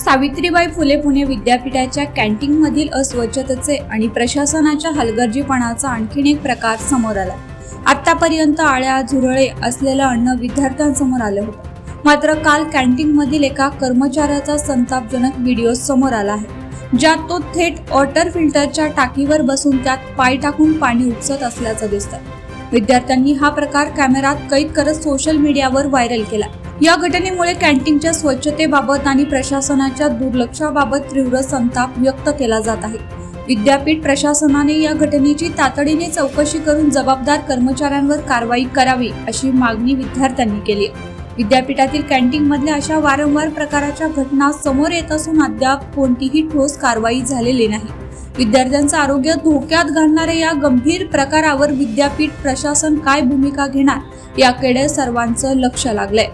सावित्रीबाई फुले पुणे विद्यापीठाच्या कॅन्टीनमधील अस्वच्छतेचे आणि प्रशासनाच्या हलगर्जीपणाचा आणखीन एक प्रकार समोर आला। आतापर्यंत आळ्या झुरळे असलेलं अन्न विद्यार्थ्यांसमोर आलं होतं, मात्र काल कॅन्टीनमधील एका कर्मचाऱ्याचा संतापजनक व्हिडिओ समोर आला आहे, ज्यात तो थेट वॉटर फिल्टरच्या टाकीवर बसून त्यात पाय टाकून पाणी उपसत असल्याचं दिसतंय। विद्यार्थ्यांनी हा प्रकार कॅमेऱ्यात कैद करत सोशल मीडियावर व्हायरल केला। या घटनेमुळे कॅन्टीनच्या स्वच्छतेबाबत आणि प्रशासनाच्या दुर्लक्षाबाबत तीव्र संताप व्यक्त केला जात आहे। विद्यापीठ प्रशासनाने या घटनेची तातडीने चौकशी करून जबाबदार कर्मचाऱ्यांवर कारवाई करावी अशी मागणी विद्यार्थ्यांनी केली आहे। विद्यापीठातील कॅन्टीनमधल्या अशा वारंवार प्रकारच्या घटना समोर येत असून अद्याप कोणतीही ठोस कारवाई झालेली नाही। विद्यार्थ्यांचं आरोग्य धोक्यात घालणाऱ्या या गंभीर प्रकारावर विद्यापीठ प्रशासन काय भूमिका घेणार याकडे सर्वांचं लक्ष लागलंय।